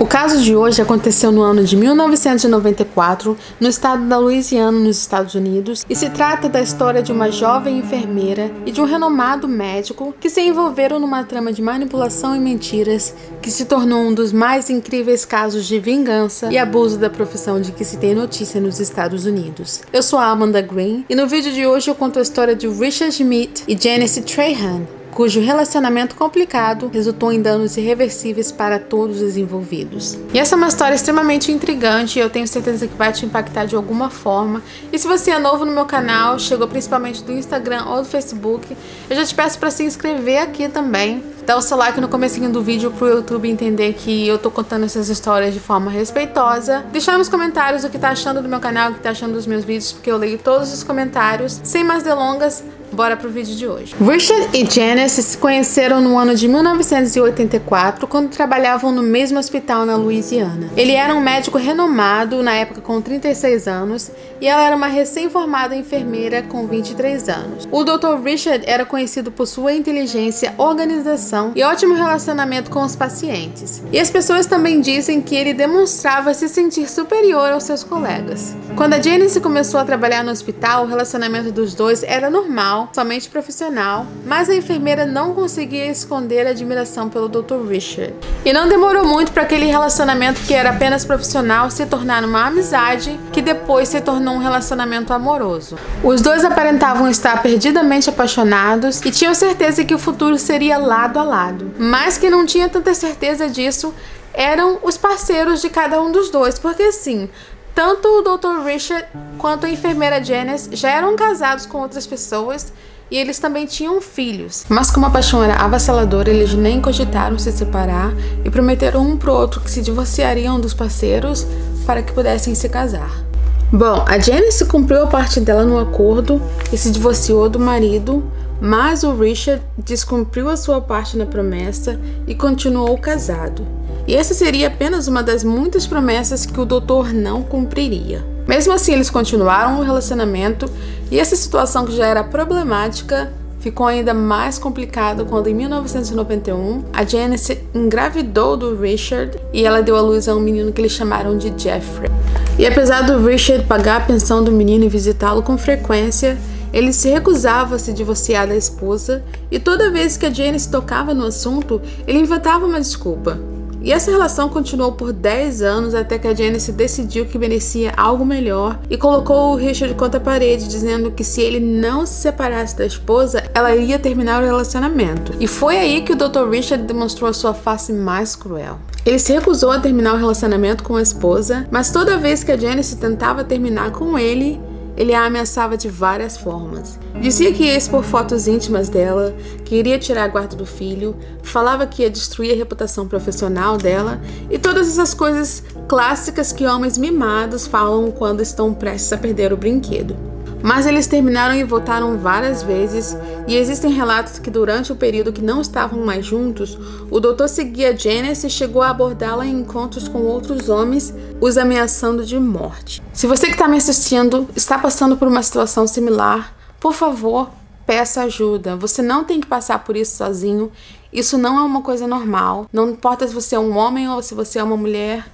O caso de hoje aconteceu no ano de 1994, no estado da Louisiana, nos Estados Unidos, e se trata da história de uma jovem enfermeira e de um renomado médico que se envolveram numa trama de manipulação e mentiras que se tornou um dos mais incríveis casos de vingança e abuso da profissão de que se tem notícia nos Estados Unidos. Eu sou a Amanda Green e no vídeo de hoje eu conto a história de Richard Schmidt e Janice Trahan, cujo relacionamento complicado resultou em danos irreversíveis para todos os envolvidos. E essa é uma história extremamente intrigante e eu tenho certeza que vai te impactar de alguma forma. E se você é novo no meu canal, chegou principalmente do Instagram ou do Facebook, eu já te peço para se inscrever aqui também. Dá o seu like no comecinho do vídeo pro YouTube entender que eu tô contando essas histórias de forma respeitosa. Deixar nos comentários o que tá achando do meu canal, o que tá achando dos meus vídeos, porque eu leio todos os comentários. Sem mais delongas, bora pro vídeo de hoje. Richard e Janice se conheceram no ano de 1984, quando trabalhavam no mesmo hospital na Louisiana. Ele era um médico renomado, na época com 36 anos, e ela era uma recém-formada enfermeira com 23 anos. O Dr. Richard era conhecido por sua inteligência, organização e ótimo relacionamento com os pacientes. E as pessoas também dizem que ele demonstrava se sentir superior aos seus colegas. Quando a Janice começou a trabalhar no hospital, o relacionamento dos dois era normal, somente profissional, mas a enfermeira não conseguia esconder a admiração pelo Dr. Richard. E não demorou muito para aquele relacionamento que era apenas profissional se tornar uma amizade, que depois se tornou um relacionamento amoroso. Os dois aparentavam estar perdidamente apaixonados e tinham certeza que o futuro seria lado a lado. Mas quem não tinha tanta certeza disso eram os parceiros de cada um dos dois, porque assim, tanto o Dr. Richard quanto a enfermeira Janice já eram casados com outras pessoas e eles também tinham filhos. Mas como a paixão era avassaladora, eles nem cogitaram se separar e prometeram um pro outro que se divorciariam dos parceiros para que pudessem se casar. Bom, a Janice cumpriu a parte dela no acordo e se divorciou do marido, mas o Richard descumpriu a sua parte na promessa e continuou casado. E essa seria apenas uma das muitas promessas que o doutor não cumpriria. Mesmo assim, eles continuaram o relacionamento e essa situação que já era problemática ficou ainda mais complicada quando em 1991 a Janice engravidou do Richard e ela deu à luz a um menino que eles chamaram de Jeffrey. E apesar do Richard pagar a pensão do menino e visitá-lo com frequência, ele se recusava a se divorciar da esposa e toda vez que a Janice tocava no assunto, ele inventava uma desculpa. E essa relação continuou por 10 anos até que a Janice decidiu que merecia algo melhor e colocou o Richard contra a parede, dizendo que se ele não se separasse da esposa, ela iria terminar o relacionamento. E foi aí que o Dr. Richard demonstrou a sua face mais cruel. Ele se recusou a terminar o relacionamento com a esposa, mas toda vez que a Janice tentava terminar com ele a ameaçava de várias formas. Dizia que ia expor fotos íntimas dela, que iria tirar a guarda do filho, falava que ia destruir a reputação profissional dela e todas essas coisas clássicas que homens mimados falam quando estão prestes a perder o brinquedo. Mas eles terminaram e voltaram várias vezes e existem relatos que durante o período que não estavam mais juntos, o doutor seguia Janice e chegou a abordá-la em encontros com outros homens, os ameaçando de morte. Se você que está me assistindo está passando por uma situação similar, por favor, peça ajuda. Você não tem que passar por isso sozinho. Isso não é uma coisa normal. Não importa se você é um homem ou se você é uma mulher,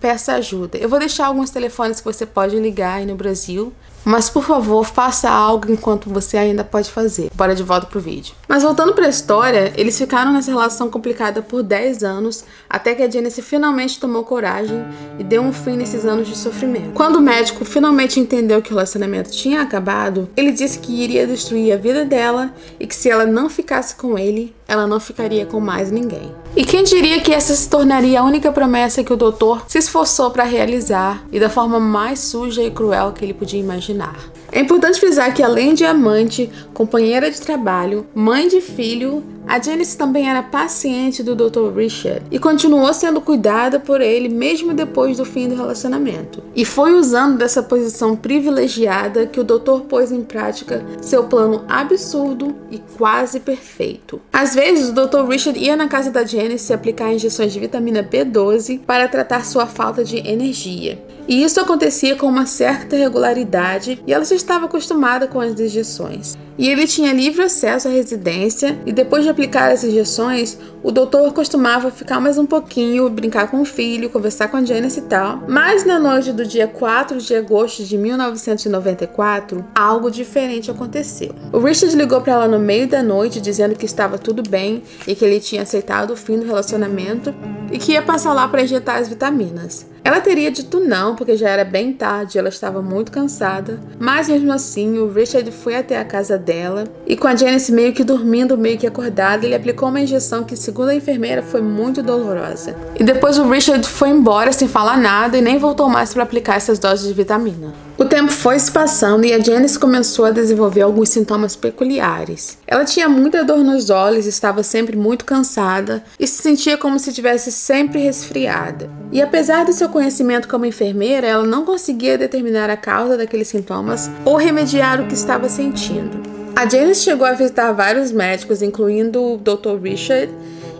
peça ajuda. Eu vou deixar alguns telefones que você pode ligar aí no Brasil. Mas, por favor, faça algo enquanto você ainda pode fazer. Bora de volta pro vídeo. Mas voltando pra história, eles ficaram nessa relação complicada por 10 anos, até que a Janice finalmente tomou coragem e deu um fim nesses anos de sofrimento. Quando o médico finalmente entendeu que o relacionamento tinha acabado, ele disse que iria destruir a vida dela e que se ela não ficasse com ele, ela não ficaria com mais ninguém. E quem diria que essa se tornaria a única promessa que o doutor se esforçou para realizar e da forma mais suja e cruel que ele podia imaginar. É importante frisar que além de amante, companheira de trabalho, mãe de filho, a Janice também era paciente do Dr. Richard e continuou sendo cuidada por ele mesmo depois do fim do relacionamento. E foi usando dessa posição privilegiada que o doutor pôs em prática seu plano absurdo e quase perfeito. Às vezes, o Dr. Richard ia na casa da Janice aplicar injeções de vitamina B12 para tratar sua falta de energia. E isso acontecia com uma certa regularidade e ela já estava acostumada com as injeções. E ele tinha livre acesso à residência e depois de aplicar as injeções, o doutor costumava ficar mais um pouquinho, brincar com o filho, conversar com a Janice e tal. Mas na noite do dia 4 de agosto de 1994, algo diferente aconteceu. O Richard ligou para ela no meio da noite dizendo que estava tudo bem e que ele tinha aceitado o fim do relacionamento e que ia passar lá para injetar as vitaminas. Ela teria dito não, porque já era bem tarde e ela estava muito cansada, mas mesmo assim o Richard foi até a casa dela e com a Janice meio que dormindo, meio que acordada, ele aplicou uma injeção que, segundo a enfermeira, foi muito dolorosa. E depois o Richard foi embora sem falar nada e nem voltou mais para aplicar essas doses de vitamina. O tempo foi se passando e a Janice começou a desenvolver alguns sintomas peculiares. Ela tinha muita dor nos olhos, estava sempre muito cansada e se sentia como se estivesse sempre resfriada. E apesar do seu conhecimento como enfermeira, ela não conseguia determinar a causa daqueles sintomas ou remediar o que estava sentindo. A Janice chegou a visitar vários médicos, incluindo o Dr. Richard,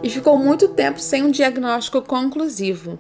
e ficou muito tempo sem um diagnóstico conclusivo.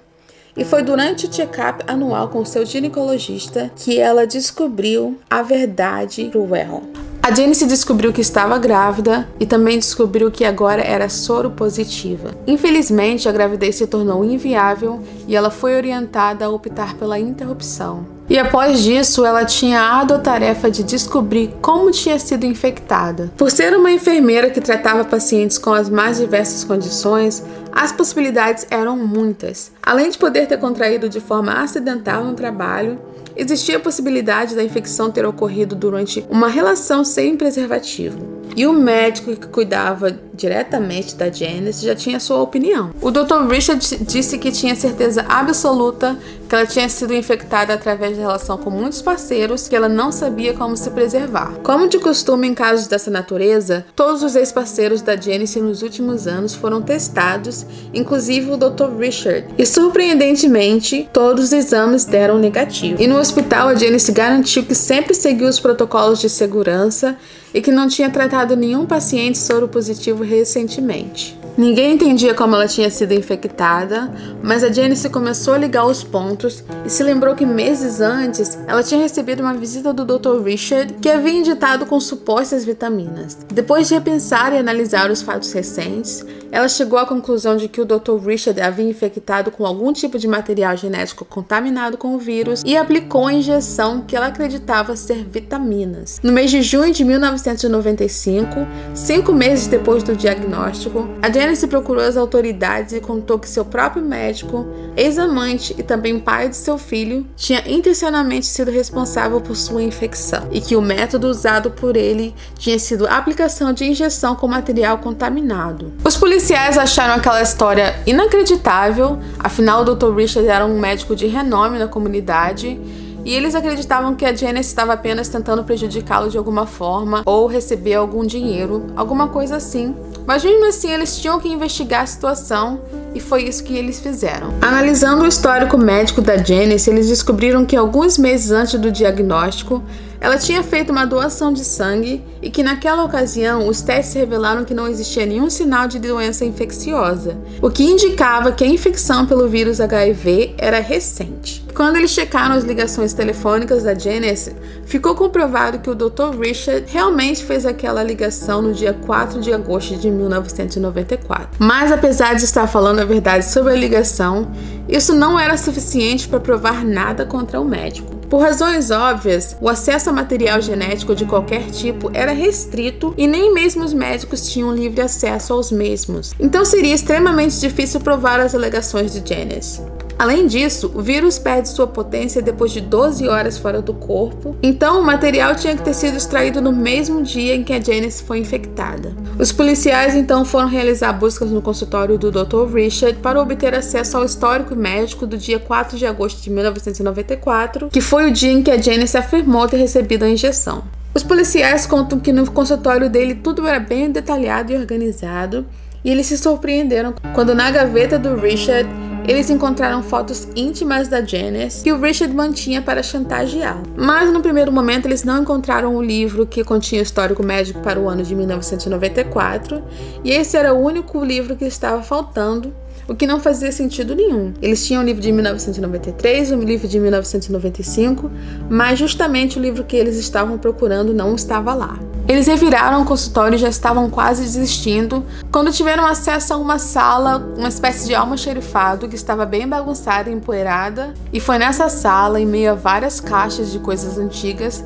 E foi durante o check-up anual com seu ginecologista que ela descobriu a verdade cruel. A Janice descobriu que estava grávida e também descobriu que agora era soro positiva. Infelizmente, a gravidez se tornou inviável e ela foi orientada a optar pela interrupção. E após disso, ela tinha a árdua tarefa de descobrir como tinha sido infectada. Por ser uma enfermeira que tratava pacientes com as mais diversas condições, as possibilidades eram muitas. Além de poder ter contraído de forma acidental no trabalho, existia a possibilidade da infecção ter ocorrido durante uma relação sem preservativo. E o médico que cuidava diretamente da Janice já tinha sua opinião. O Dr. Richard disse que tinha certeza absoluta que ela tinha sido infectada através da relação com muitos parceiros que ela não sabia como se preservar. Como de costume em casos dessa natureza, todos os ex-parceiros da Janice nos últimos anos foram testados, inclusive o Dr. Richard. E surpreendentemente, todos os exames deram negativo. E no hospital, a Janice garantiu que sempre seguiu os protocolos de segurança e que não tinha tratado nenhum paciente soro positivo recentemente. Ninguém entendia como ela tinha sido infectada, mas a Janice começou a ligar os pontos e se lembrou que meses antes ela tinha recebido uma visita do Dr. Richard que havia injetado com supostas vitaminas. Depois de repensar e analisar os fatos recentes, ela chegou à conclusão de que o Dr. Richard havia infectado com algum tipo de material genético contaminado com o vírus e aplicou a injeção que ela acreditava ser vitaminas. No mês de junho de 1995, 5 meses depois do diagnóstico, a Janice procurou as autoridades e contou que seu próprio médico, ex-amante e também pai de seu filho, tinha intencionalmente sido responsável por sua infecção e que o método usado por ele tinha sido a aplicação de injeção com material contaminado. Os policiais acharam aquela história inacreditável, afinal o Dr. Richard era um médico de renome na comunidade e eles acreditavam que a Janice estava apenas tentando prejudicá-lo de alguma forma ou receber algum dinheiro, alguma coisa assim. Mas mesmo assim eles tinham que investigar a situação e foi isso que eles fizeram. Analisando o histórico médico da Janice, eles descobriram que alguns meses antes do diagnóstico, ela tinha feito uma doação de sangue e que naquela ocasião os testes revelaram que não existia nenhum sinal de doença infecciosa, o que indicava que a infecção pelo vírus HIV era recente. Quando eles checaram as ligações telefônicas da Janice, ficou comprovado que o Dr. Richard realmente fez aquela ligação no dia 4 de agosto de 1994. Mas apesar de estar falando a verdade sobre a ligação, isso não era suficiente para provar nada contra o médico. Por razões óbvias, o acesso a material genético de qualquer tipo era restrito e nem mesmo os médicos tinham livre acesso aos mesmos. Então seria extremamente difícil provar as alegações de Janice. Além disso, o vírus perde sua potência depois de 12 horas fora do corpo, então o material tinha que ter sido extraído no mesmo dia em que a Janice foi infectada. Os policiais então foram realizar buscas no consultório do Dr. Richard para obter acesso ao histórico médico do dia 4 de agosto de 1994, que foi o dia em que a Janice afirmou ter recebido a injeção. Os policiais contam que no consultório dele tudo era bem detalhado e organizado, e eles se surpreenderam quando na gaveta do Richard eles encontraram fotos íntimas da Janice que o Richard mantinha para chantageá-la. Mas no primeiro momento eles não encontraram o livro que continha o histórico médico para o ano de 1994 e esse era o único livro que estava faltando, o que não fazia sentido nenhum. Eles tinham o livro de 1993, o livro de 1995, mas justamente o livro que eles estavam procurando não estava lá. Eles reviraram o consultório e já estavam quase desistindo quando tiveram acesso a uma sala, uma espécie de almoxarifado que estava bem bagunçada e empoeirada, e foi nessa sala, em meio a várias caixas de coisas antigas,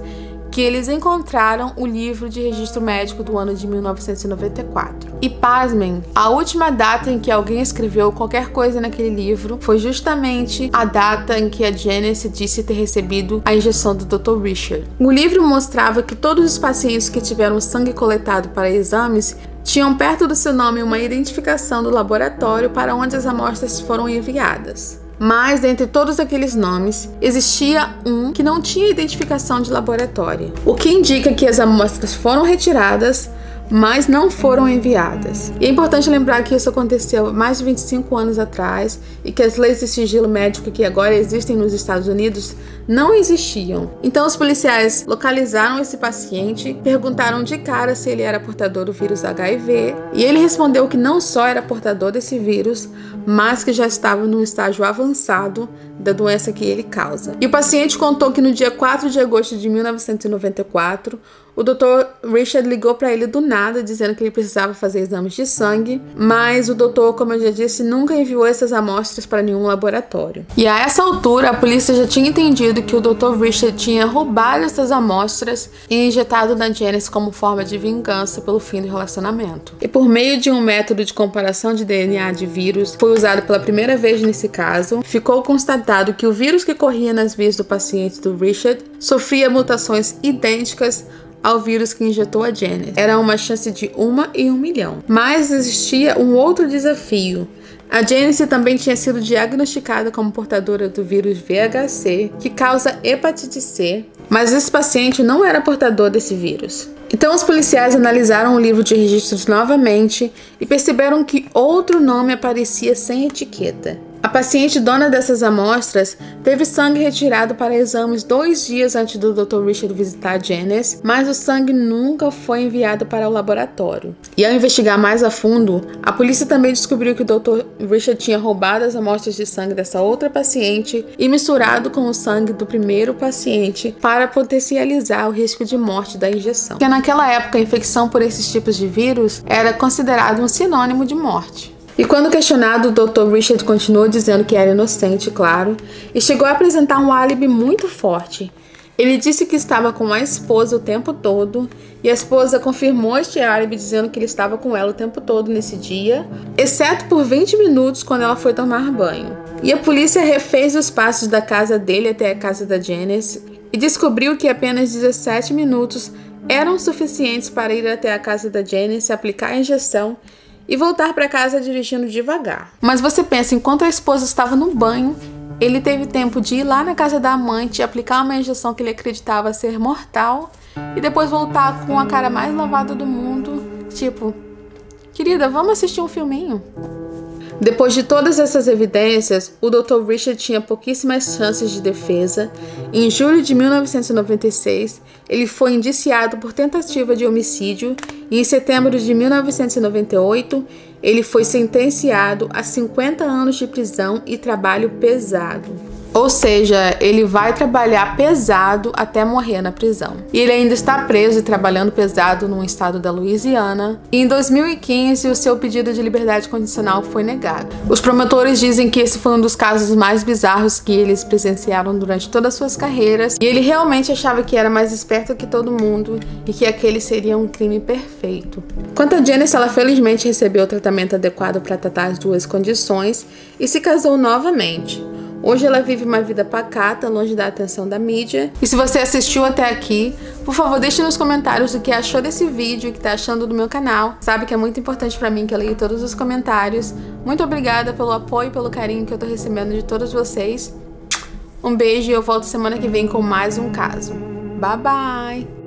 que eles encontraram o livro de registro médico do ano de 1994. E pasmem, a última data em que alguém escreveu qualquer coisa naquele livro foi justamente a data em que a Janice disse ter recebido a injeção do Dr. Richard. O livro mostrava que todos os pacientes que tiveram sangue coletado para exames tinham perto do seu nome uma identificação do laboratório para onde as amostras foram enviadas. Mas, entre todos aqueles nomes, existia um que não tinha identificação de laboratório, o que indica que as amostras foram retiradas, mas não foram enviadas. E é importante lembrar que isso aconteceu há mais de 25 anos atrás e que as leis de sigilo médico que agora existem nos Estados Unidos não existiam. Então os policiais localizaram esse paciente, perguntaram de cara se ele era portador do vírus HIV e ele respondeu que não só era portador desse vírus, mas que já estava num estágio avançado da doença que ele causa. E o paciente contou que no dia 4 de agosto de 1994, o Dr. Richard ligou para ele do nada, dizendo que ele precisava fazer exames de sangue, mas o doutor, como eu já disse, nunca enviou essas amostras para nenhum laboratório. E a essa altura, a polícia já tinha entendido que o Dr. Richard tinha roubado essas amostras e injetado na Janice como forma de vingança pelo fim do relacionamento. E por meio de um método de comparação de DNA de vírus, foi usado pela primeira vez nesse caso, ficou constatado que o vírus que corria nas veias do paciente do Richard sofria mutações idênticas ao vírus que injetou a Janice. Era uma chance de 1 em 1 milhão. Mas existia um outro desafio. A Janice também tinha sido diagnosticada como portadora do vírus VHC, que causa hepatite C, mas esse paciente não era portador desse vírus. Então os policiais analisaram o livro de registros novamente e perceberam que outro nome aparecia sem etiqueta. A paciente dona dessas amostras teve sangue retirado para exames 2 dias antes do Dr. Richard visitar a Janice, mas o sangue nunca foi enviado para o laboratório. E ao investigar mais a fundo, a polícia também descobriu que o Dr. Richard tinha roubado as amostras de sangue dessa outra paciente e misturado com o sangue do primeiro paciente para potencializar o risco de morte da injeção. Porque naquela época a infecção por esses tipos de vírus era considerado um sinônimo de morte. E quando questionado, o Dr. Richard continuou dizendo que era inocente, claro, e chegou a apresentar um álibi muito forte. Ele disse que estava com a esposa o tempo todo, e a esposa confirmou este álibi dizendo que ele estava com ela o tempo todo nesse dia, exceto por 20 minutos quando ela foi tomar banho. E a polícia refez os passos da casa dele até a casa da Janice e descobriu que apenas 17 minutos eram suficientes para ir até a casa da Janice, aplicar a injeção e voltar para casa dirigindo devagar. Mas você pensa, enquanto a esposa estava no banho, ele teve tempo de ir lá na casa da amante, aplicar uma injeção que ele acreditava ser mortal e depois voltar com a cara mais lavada do mundo, tipo, querida, vamos assistir um filminho? Depois de todas essas evidências, o Dr. Richard tinha pouquíssimas chances de defesa. Em julho de 1996, ele foi indiciado por tentativa de homicídio e em setembro de 1998, ele foi sentenciado a 50 anos de prisão e trabalho pesado. Ou seja, ele vai trabalhar pesado até morrer na prisão. E ele ainda está preso e trabalhando pesado no estado da Louisiana. E em 2015, o seu pedido de liberdade condicional foi negado. Os promotores dizem que esse foi um dos casos mais bizarros que eles presenciaram durante todas as suas carreiras. E ele realmente achava que era mais esperto que todo mundo e que aquele seria um crime perfeito. Quanto a Janice, ela felizmente recebeu o tratamento adequado para tratar as duas condições e se casou novamente. Hoje ela vive uma vida pacata, longe da atenção da mídia. E se você assistiu até aqui, por favor, deixe nos comentários o que achou desse vídeo e o que tá achando do meu canal. Sabe que é muito importante pra mim que eu leia todos os comentários. Muito obrigada pelo apoio e pelo carinho que eu tô recebendo de todos vocês. Um beijo e eu volto semana que vem com mais um caso. Bye, bye!